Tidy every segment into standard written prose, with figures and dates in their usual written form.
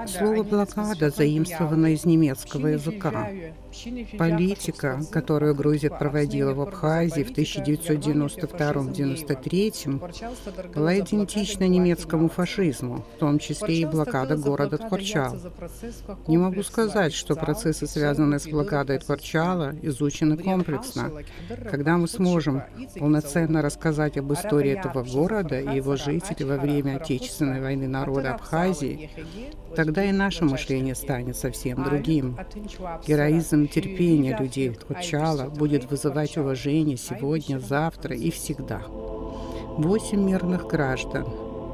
Слово «блокада» заимствовано из немецкого языка. Политика, которую Грузия проводила в Абхазии в 1992-1993, была идентична немецкому фашизму, в том числе и блокада города Тхорчал. Не могу сказать, что процессы, связанные с блокадой Тхорчала, изучены комплексно. Когда мы сможем полноценно рассказать об истории этого города и его жителей во время Отечественной войны народа Абхазии, тогда и наше мышление станет совсем другим. Героизм и терпение людей Тхорчала будет вызывать уважение сегодня, завтра и всегда. 8 мирных граждан,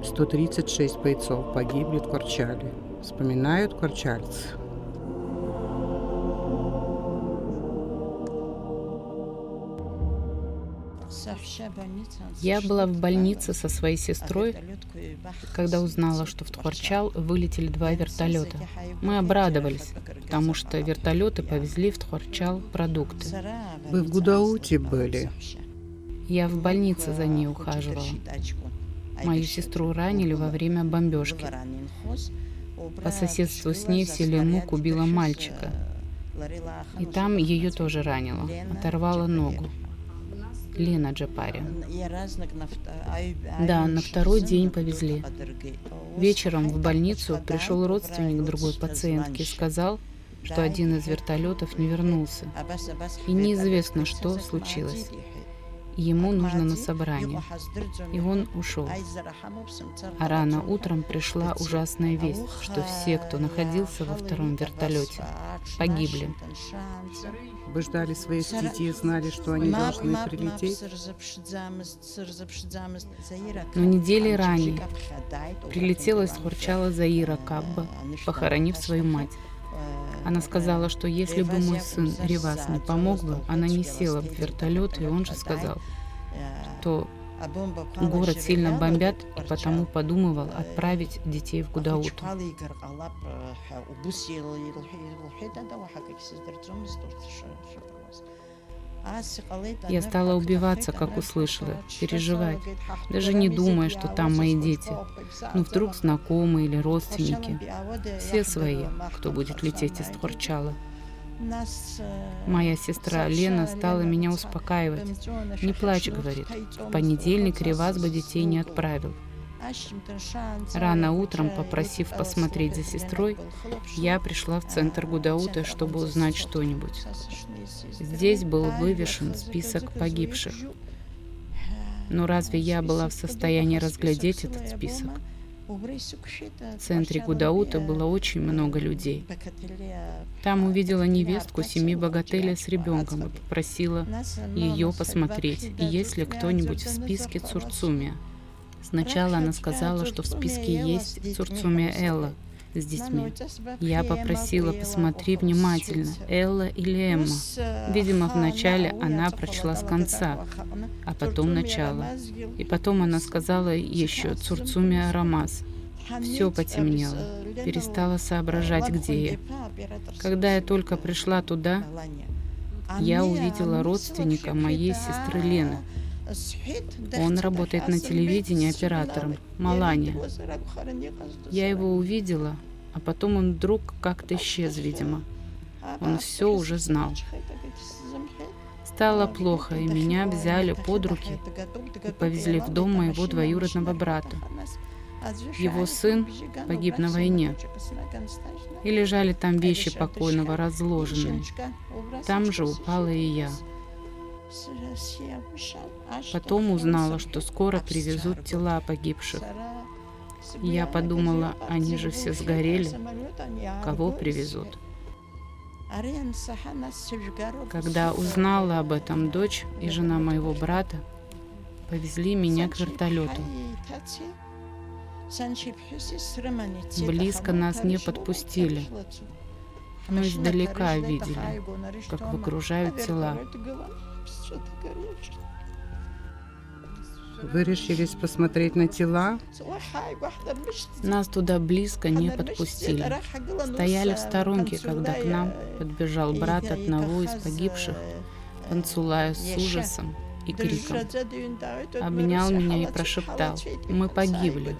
136 бойцов погибли в Тхорчале. Вспоминают тхорчальцы. Я была в больнице со своей сестрой, когда узнала, что в Тхорчал вылетели 2 вертолета. Мы обрадовались, потому что вертолеты повезли в Тхорчал продукты. Вы в Гудауте были? Я в больнице за ней ухаживала. Мою сестру ранили во время бомбежки. По соседству с ней в селе Мук убила мальчика. И там ее тоже ранило, оторвало ногу. Лена Джапари. Да, на 2-й день повезли. Вечером в больницу пришел родственник другой пациентки и сказал, что один из вертолетов не вернулся. И неизвестно, что случилось. Ему нужно на собрание. И он ушел. А рано утром пришла ужасная весть, что все, кто находился во 2-м вертолете, погибли. Вы ждали своих детей, знали, что они должны прилететь? Но недели ранее прилетела из Тхорчала Заира Кабба, похоронив свою мать. Она сказала, что если бы мой сын Ревас не помог бы, она не села в вертолет, и он же сказал, что город сильно бомбят, и потому подумывал отправить детей в Гудауту. Я стала убиваться, как услышала, переживать, даже не думая, что там мои дети. Ну, вдруг знакомые или родственники. Все свои, кто будет лететь из Тхорчала. Моя сестра Лена стала меня успокаивать. «Не плачь», — говорит, — «в понедельник Ревас бы детей не отправил». Рано утром, попросив посмотреть за сестрой, я пришла в центр Гудаута, чтобы узнать что-нибудь. Здесь был вывешен список погибших. Но разве я была в состоянии разглядеть этот список? В центре Гудаута было очень много людей. Там увидела невестку 7 богателей с ребенком и попросила ее посмотреть, есть ли кто-нибудь в списке Цурцумия. Сначала она сказала, что в списке есть Цурцумия Элла с детьми. Я попросила: посмотри внимательно, Элла или Эмма. Видимо, вначале она прочла с конца, а потом начало. И потом она сказала еще Цурцумия Рамаз. Все потемнело, перестала соображать, где я. Когда я только пришла туда, я увидела родственника моей сестры Лены. Он работает на телевидении оператором, Маланя. Я его увидела, а потом он вдруг как-то исчез, видимо. Он все уже знал. Стало плохо, и меня взяли под руки и повезли в дом моего двоюродного брата. Его сын погиб на войне. И лежали там вещи покойного разложенные. Там же упала и я. Потом узнала, что скоро привезут тела погибших. Я подумала, они же все сгорели. Кого привезут? Когда узнала об этом дочь и жена моего брата, повезли меня к вертолету. Близко нас не подпустили, но издалека видели, как выгружают тела. Вы решились посмотреть на тела? Нас туда близко не подпустили. Стояли в сторонке, когда к нам подбежал брат одного из погибших, Панцулая с ужасом и криком. Обнял меня и прошептал: «Мы погибли,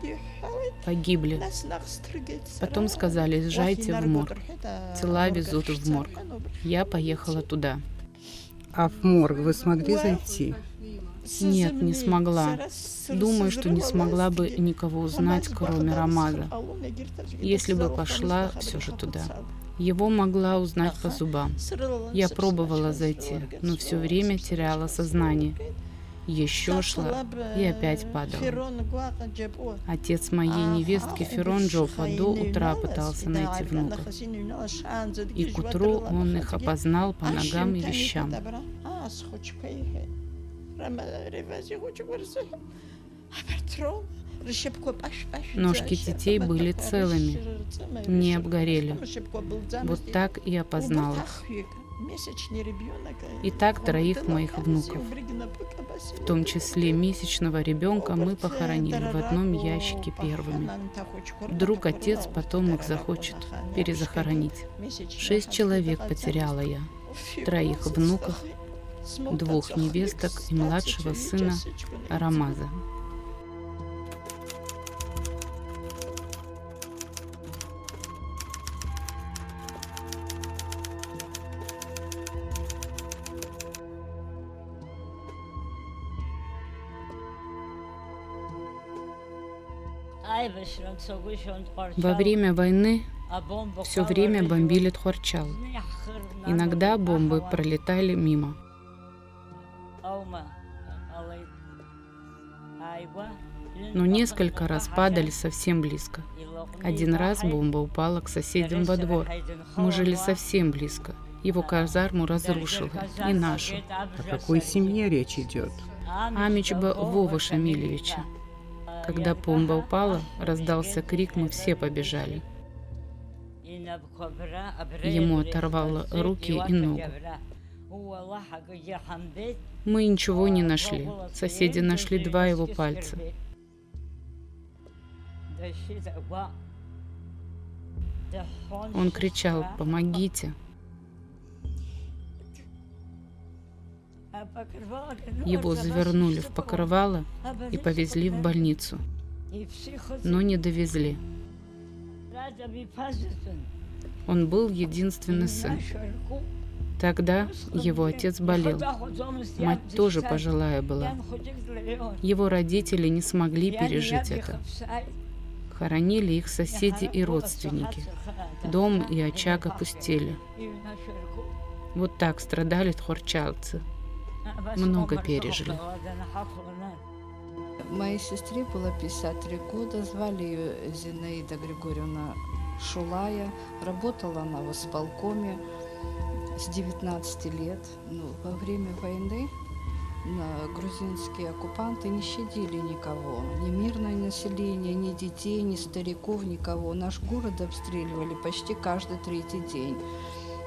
погибли». Потом сказали: «Езжайте в морг». Тела везут в морг. Я поехала туда. А в морг вы смогли зайти? Нет, не смогла. Думаю, что не смогла бы никого узнать, кроме Рамаза. Если бы пошла все же туда. Его могла узнать по зубам. Я пробовала зайти, но все время теряла сознание. Еще шла и опять падала. Отец моей невестки Ферон Джофа до утра пытался найти внуков. И к утру он их опознал по ногам и вещам. Ножки детей были целыми, не обгорели. Вот так и опознал их. И так 3 моих внуков. В том числе месячного ребенка мы похоронили в одном ящике первыми. Вдруг отец потом их захочет перезахоронить. 6 человек потеряла я. 3 внуков, 2 невесток и младшего сына Рамаза. Во время войны все время бомбили Тхорчал. Иногда бомбы пролетали мимо. Но несколько раз падали совсем близко. 1 раз бомба упала к соседям во двор. Мы жили совсем близко. Его казарму разрушило, и нашу. О какой семье речь идет? Амичба Вова Шамилевича. Когда бомба упала, раздался крик, мы все побежали. Ему оторвало руки и ногу. Мы ничего не нашли. Соседи нашли 2 его пальца. Он кричал: «Помогите!» Его завернули в покрывало и повезли в больницу, но не довезли. Он был единственный сын. Тогда его отец болел. Мать тоже пожилая была. Его родители не смогли пережить это. Хоронили их соседи и родственники. Дом и очаг опустели. Вот так страдали тхорчалцы. Много пережили. Моей сестре было 53 года, звали ее Зинаида Григорьевна Шулая. Работала она в исполкоме с 19 лет. Во время войны грузинские оккупанты не щадили никого. Ни мирное население, ни детей, ни стариков, никого. Наш город обстреливали почти каждый 3-й день.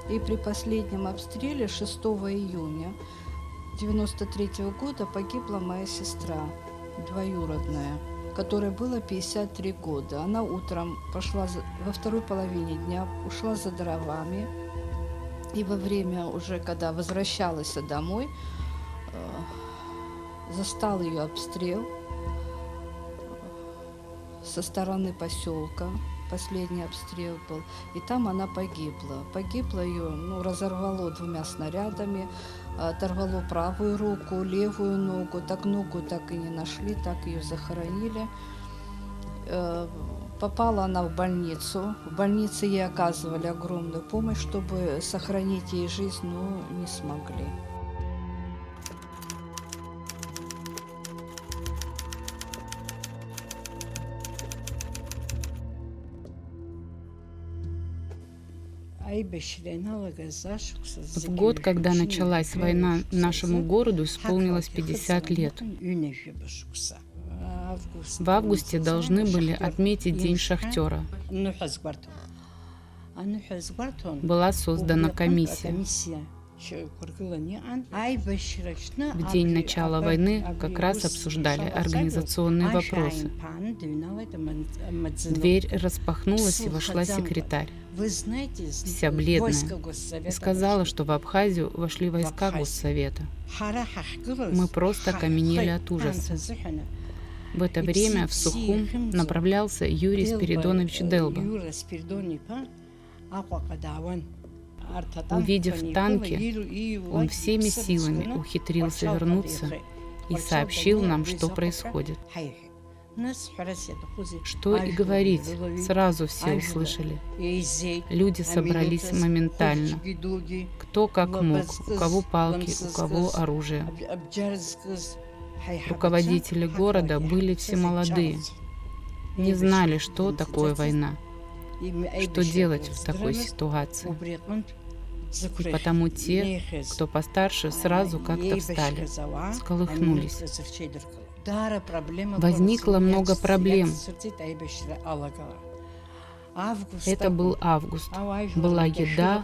И при последнем обстреле 6 июня 1993 года погибла моя сестра, двоюродная, которой было 53 года. Она утром пошла, во второй половине дня ушла за дровами. И во время уже, когда возвращалась домой, застал ее обстрел со стороны поселка. Последний обстрел был. И там она погибла. Погибла ее, разорвало 2 снарядами, оторвало правую руку, левую ногу. Так ногу так и не нашли, так ее захоронили. Попала она в больницу. В больнице ей оказывали огромную помощь, чтобы сохранить ей жизнь, но не смогли. В год, когда началась война, нашему городу исполнилось 50 лет. В августе должны были отметить День шахтера. Была создана комиссия. В день начала войны как раз обсуждали организационные вопросы. Дверь распахнулась, и вошла секретарь, вся бледная, и сказала, что в Абхазию вошли войска Госсовета. Мы просто окаменели от ужаса. В это время в Сухум направлялся Юрий Спиридонович Делба. Увидев танки, он всеми силами ухитрился вернуться и сообщил нам, что происходит. Что и говорить, сразу все услышали. Люди собрались моментально. Кто как мог, у кого палки, у кого оружие. Руководители города были все молодые, не знали, что такое война, что делать в такой ситуации. И потому те, кто постарше, сразу как-то встали, всколыхнулись. Возникло много проблем. Это был август. Была еда,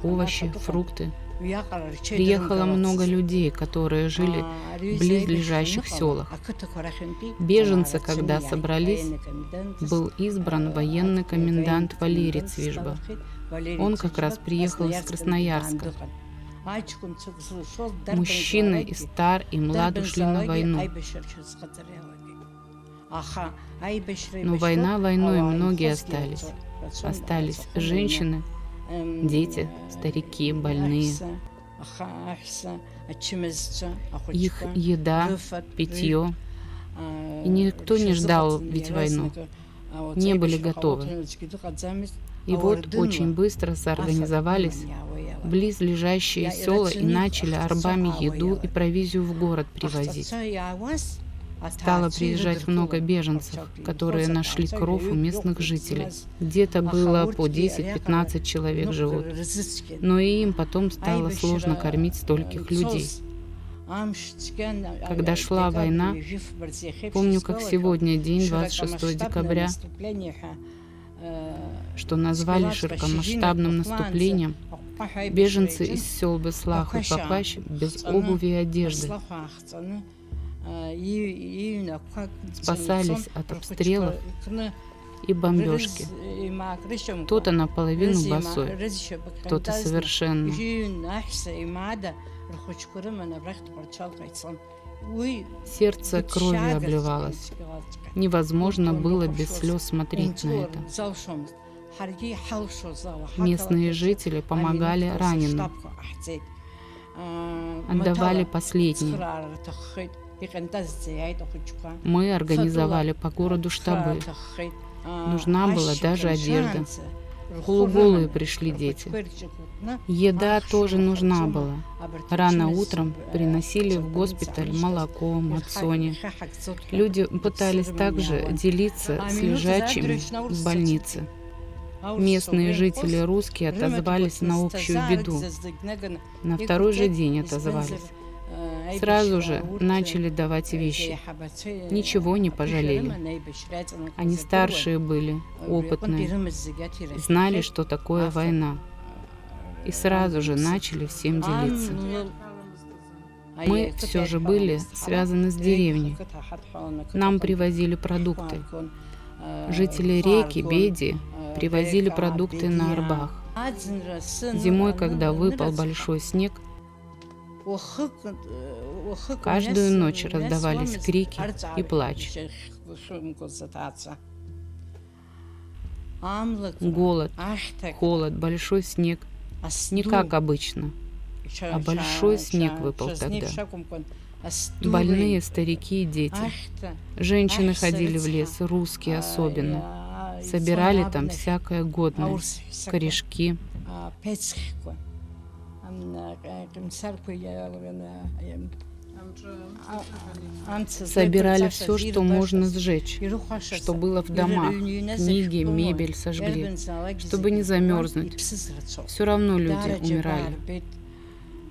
овощи, фрукты. Приехало много людей, которые жили в близлежащих селах. Беженцы, когда собрались, был избран военный комендант Валерий Цвижба. Он как раз приехал из Красноярска. Мужчины и стар, и млад ушли на войну. Но война войной, многие остались. Остались женщины, дети, старики, больные. Их еда, питье. И никто не ждал ведь войну. Не были готовы. И вот очень быстро соорганизовались близлежащие села и начали арбами еду и провизию в город привозить. Стало приезжать много беженцев, которые нашли кров у местных жителей. Где-то было по 10-15 человек живут. Но и им потом стало сложно кормить стольких людей. Когда шла война, помню, как сегодня, день 26 декабря, что назвали широкомасштабным наступлением, беженцы из сел Беслах и Папащ без обуви и одежды спасались от обстрелов и бомбежки. Кто-то наполовину босой, кто-то совершенно. Сердце кровью обливалось. Невозможно было без слез смотреть на это. Местные жители помогали раненым, отдавали последние. Мы организовали по городу штабы. Нужна была даже одежда. Полуголые пришли дети. Еда тоже нужна была. Рано утром приносили в госпиталь молоко, мацони. Люди пытались также делиться с лежачими в больнице. Местные жители русские отозвались на общую беду. На второй же день отозвались. Сразу же начали давать вещи. Ничего не пожалели. Они старшие были, опытные, знали, что такое война. И сразу же начали всем делиться. Мы все же были связаны с деревней. Нам привозили продукты. Жители реки Беди привозили продукты на арбах. Зимой, когда выпал большой снег, каждую ночь раздавались крики и плач. Голод, холод, большой снег. Не как обычно, а большой снег выпал тогда. Больные, старики и дети. Женщины ходили в лес, русские особенно. Собирали там всякое годное. Корешки. Собирали все, что можно сжечь, что было в домах. Книги, мебель сожгли, чтобы не замерзнуть. Все равно люди умирали.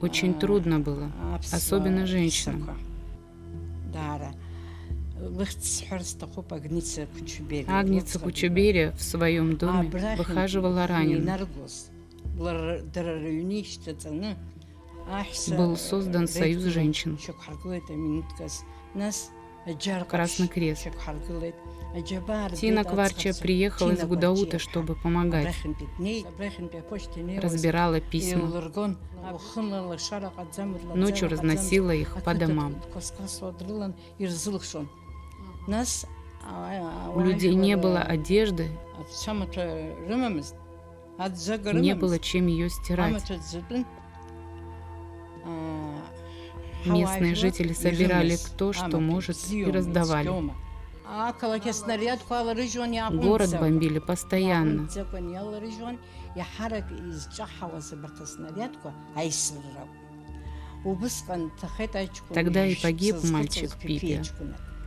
Очень трудно было, особенно женщинам. Агница Кучуберия в своем доме выхаживала раненых. был создан Союз женщин. Красный Крест. Тина Кварча приехала из Гудаута, чтобы помогать. Разбирала письма. Ночью разносила их по домам. У людей не было одежды, не было чем ее стирать. Местные жители собирали кто что может и раздавали. Город бомбили постоянно. Тогда и погиб мальчик Пипи,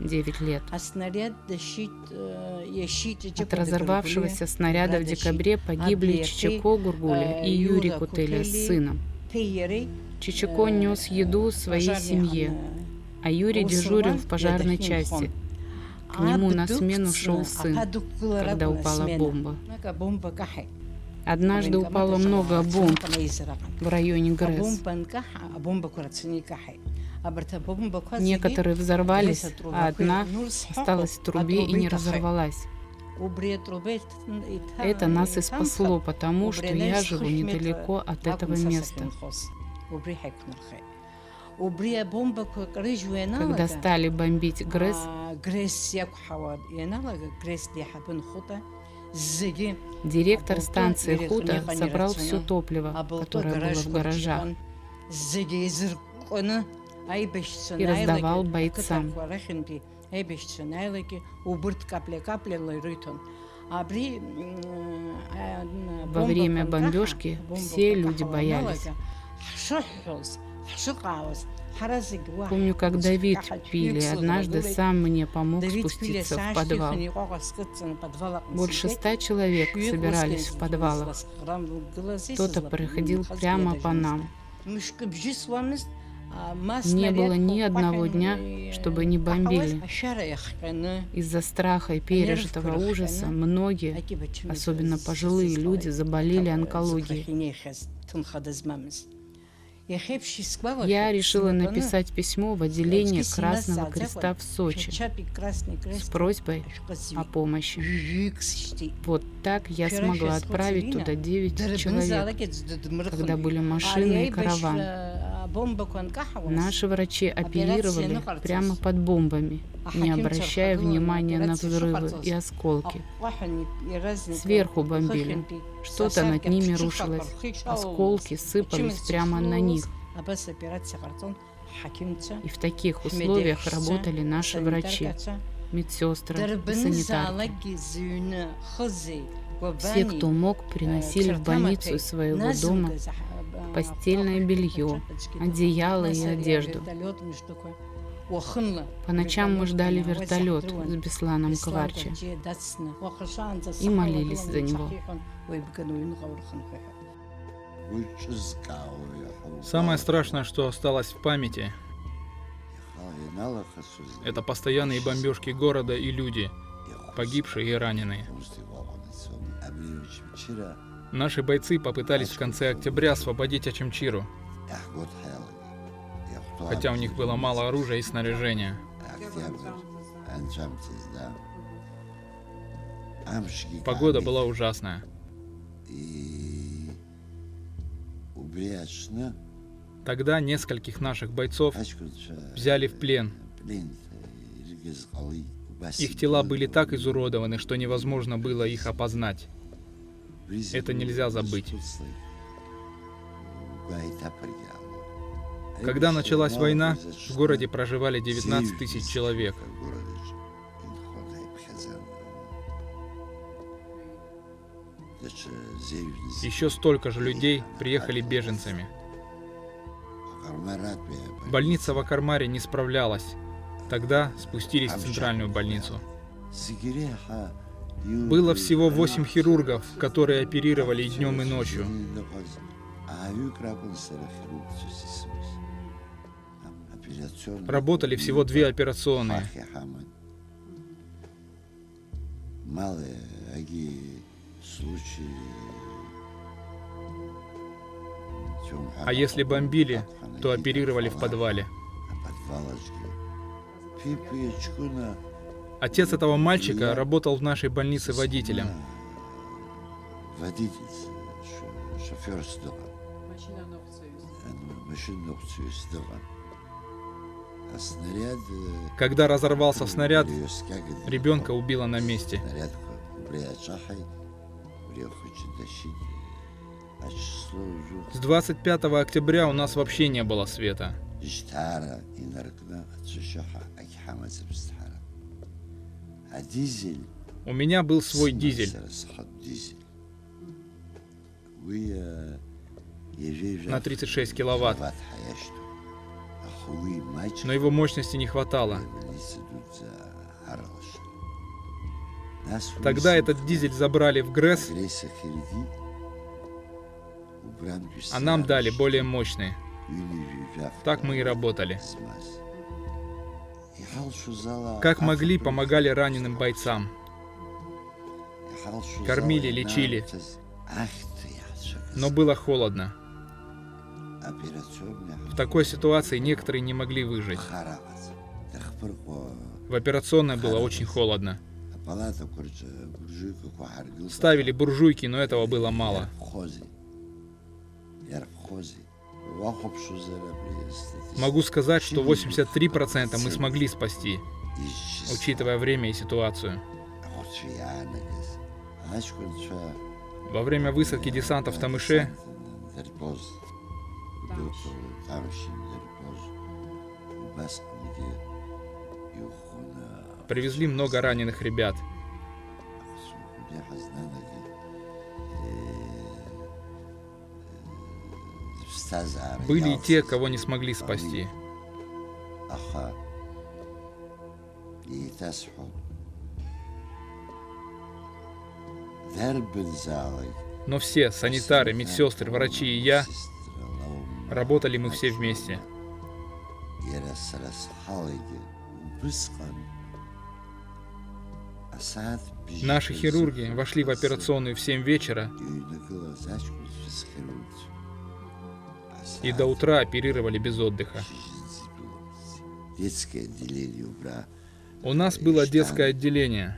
9 лет. От разорвавшегося снаряда в декабре погибли Чичако Гургуля и Юрий Кутеля с сыном. Чичако нес еду своей семье, а Юрий дежурил в пожарной части. К нему на смену шел сын, когда упала бомба. Однажды упало много бомб в районе ГРЭС. Некоторые взорвались, а одна осталась в трубе и не разорвалась. Это нас и спасло, потому что я живу недалеко от этого места. Когда стали бомбить ГРЭС, директор станции Хута собрал все топливо, которое было в гаражах, и раздавал бойцам. Во время бомбежки все люди боялись. Помню, как Давид Пили однажды сам мне помог спуститься в подвал. Больше 100 человек собирались в подвалах. Кто-то проходил прямо по нам. Не было ни одного дня, чтобы не бомбили. Из-за страха и пережитого ужаса многие, особенно пожилые люди, заболели онкологией. Я решила написать письмо в отделение Красного Креста в Сочи с просьбой о помощи. Вот так я смогла отправить туда 9 человек, когда были машины и караван. Наши врачи оперировали прямо под бомбами, не обращая внимания на взрывы и осколки. Сверху бомбили. Что-то над ними рушилось. Осколки сыпались прямо на них. И в таких условиях работали наши врачи, медсестры и санитарки. Все, кто мог, приносили в больницу из своего дома постельное белье, одеяло и одежду. По ночам мы ждали вертолет с Бесланом Кварча и молились за него. Самое страшное, что осталось в памяти, это постоянные бомбежки города и люди, погибшие и раненые. Наши бойцы попытались в конце октября освободить Очамчиру, хотя у них было мало оружия и снаряжения. Погода была ужасная. Тогда нескольких наших бойцов взяли в плен. Их тела были так изуродованы, что невозможно было их опознать. Это нельзя забыть. Когда началась война, в городе проживали 19 тысяч человек. Еще столько же людей приехали беженцами. Больница в Акармаре не справлялась. Тогда спустились в центральную больницу. Было всего 8 хирургов, которые оперировали и днем, и ночью. Работали всего 2 операционные. А если бомбили, то оперировали в подвале. Отец этого мальчика работал в нашей больнице водителем. Когда разорвался снаряд, ребенка убило на месте. С 25 октября у нас вообще не было света. У меня был свой дизель. На 36 киловатт. Но его мощности не хватало. Тогда этот дизель забрали в ГРЭС, а нам дали более мощный. Так мы и работали. Как могли, помогали раненым бойцам. Кормили, лечили. Но было холодно. В такой ситуации некоторые не могли выжить. В операционной было очень холодно. Ставили буржуйки, но этого было мало. Могу сказать, что 83% мы смогли спасти, учитывая время и ситуацию. Во время высадки десанта в Тамыше привезли много раненых ребят. Были и те, кого не смогли спасти. Но все, санитары, медсестры, врачи и я, работали мы все вместе. Наши хирурги вошли в операционную в 7 вечера и до утра оперировали без отдыха. У нас было детское отделение.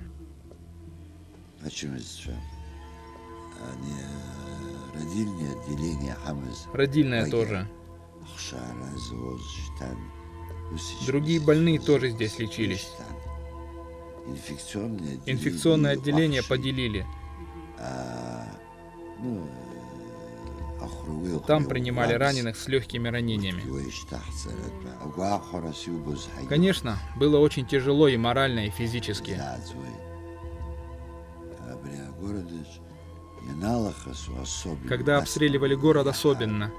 Родильное тоже. Другие больные тоже здесь лечились. Инфекционное отделение поделили. Там принимали раненых с легкими ранениями. Конечно, было очень тяжело и морально, и физически. Когда обстреливали город особенно.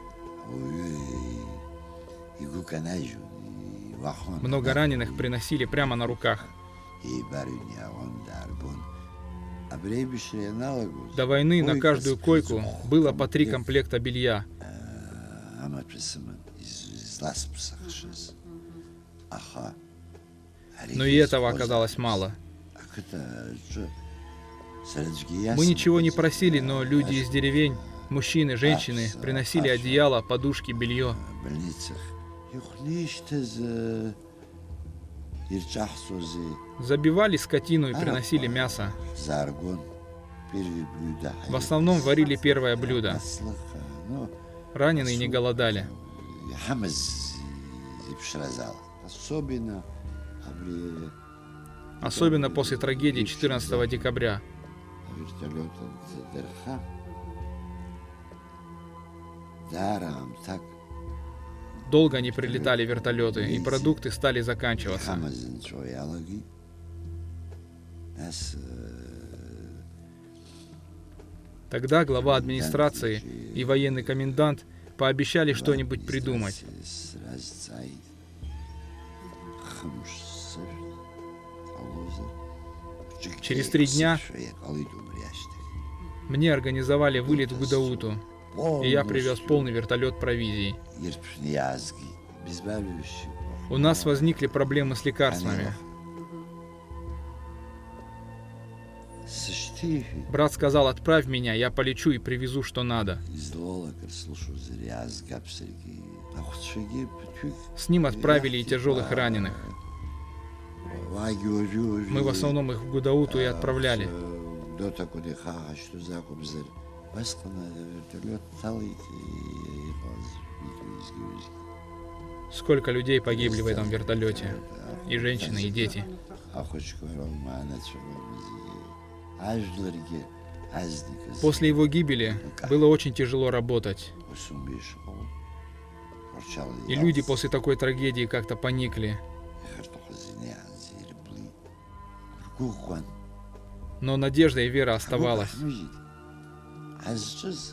Много раненых приносили прямо на руках. До войны на каждую койку было по 3 комплекта белья. Но и этого оказалось мало. Мы ничего не просили, но люди из деревень, мужчины, женщины, приносили одеяло, подушки, белье. Забивали скотину и приносили мясо. В основном варили первое блюдо. Раненые не голодали. Особенно после трагедии 14 декабря. Долго не прилетали вертолеты, и продукты стали заканчиваться. Тогда глава администрации и военный комендант пообещали что-нибудь придумать. Через 3 дня мне организовали вылет в Гудауту, и я привез полный вертолет провизии. У нас возникли проблемы с лекарствами. Брат сказал: отправь меня, я полечу и привезу, что надо. С ним отправили и тяжелых раненых. Мы в основном их в Гудауту и отправляли. Сколько людей погибли в этом вертолете. И женщины, и дети. После его гибели было очень тяжело работать. И люди после такой трагедии как-то поникли. Но надежда и вера оставалась.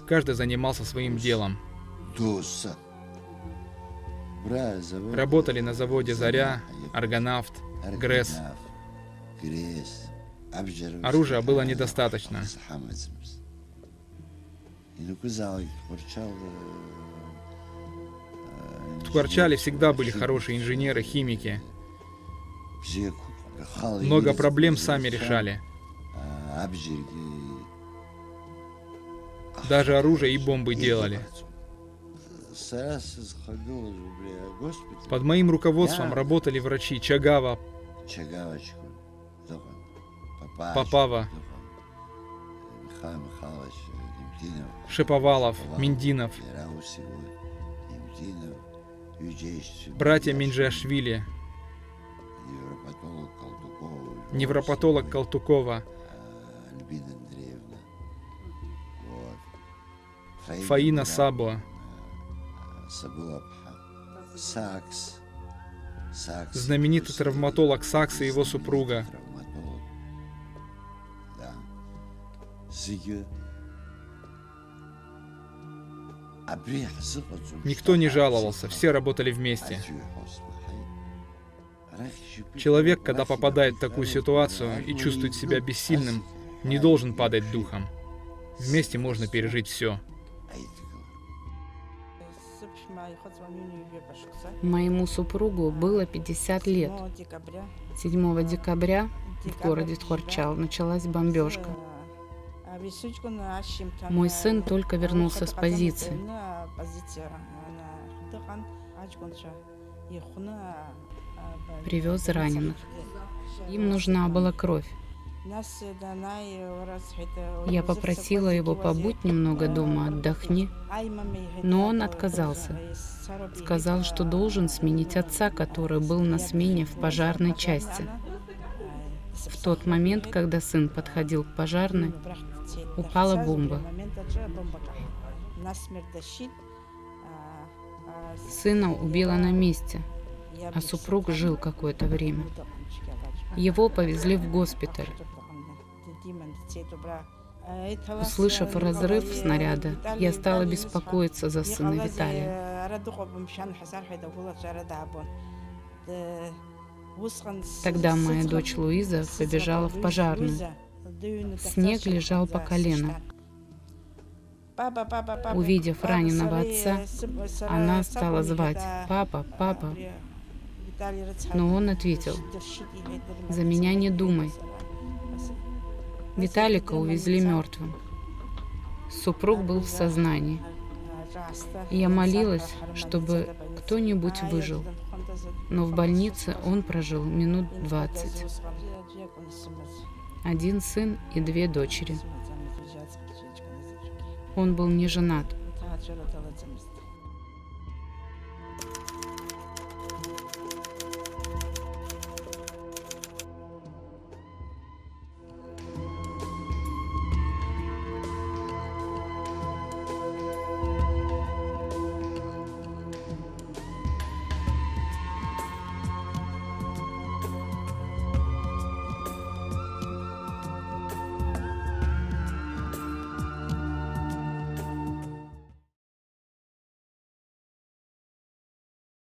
Каждый занимался своим делом. Работали на заводе «Заря», «Аргонавт», «ГРЭС». Оружия было недостаточно. В Тхварчале всегда были хорошие инженеры, химики. Много проблем сами решали. Даже оружие и бомбы делали. Под моим руководством работали врачи Чагава, Попава, Шиповалов, Миндинов, братья Минджиашвили, невропатолог Калтукова, Фаина Сабо, знаменитый травматолог Сакс и его супруга. Никто не жаловался, все работали вместе. Человек, когда попадает в такую ситуацию и чувствует себя бессильным, не должен падать духом. Вместе можно пережить все. Моему супругу было 50 лет. 7 декабря в городе Тхварчал началась бомбежка. Мой сын только вернулся с позиции. Привез раненых. Им нужна была кровь. Я попросила его: побудь немного дома, отдохни. Но он отказался. Сказал, что должен сменить отца, который был на смене в пожарной части. В тот момент, когда сын подходил к пожарной, упала бомба. Сына убило на месте, а супруг жил какое-то время. Его повезли в госпиталь. Услышав разрыв снаряда, я стала беспокоиться за сына Виталия. Тогда моя дочь Луиза побежала в пожарную. Снег лежал по колено. Увидев раненого отца, она стала звать: «Папа, папа». Но он ответил: «За меня не думай». Виталика увезли мертвым. Супруг был в сознании. Я молилась, чтобы кто-нибудь выжил. Но в больнице он прожил минут 20. 1 сын и 2 дочери. Он был не женат.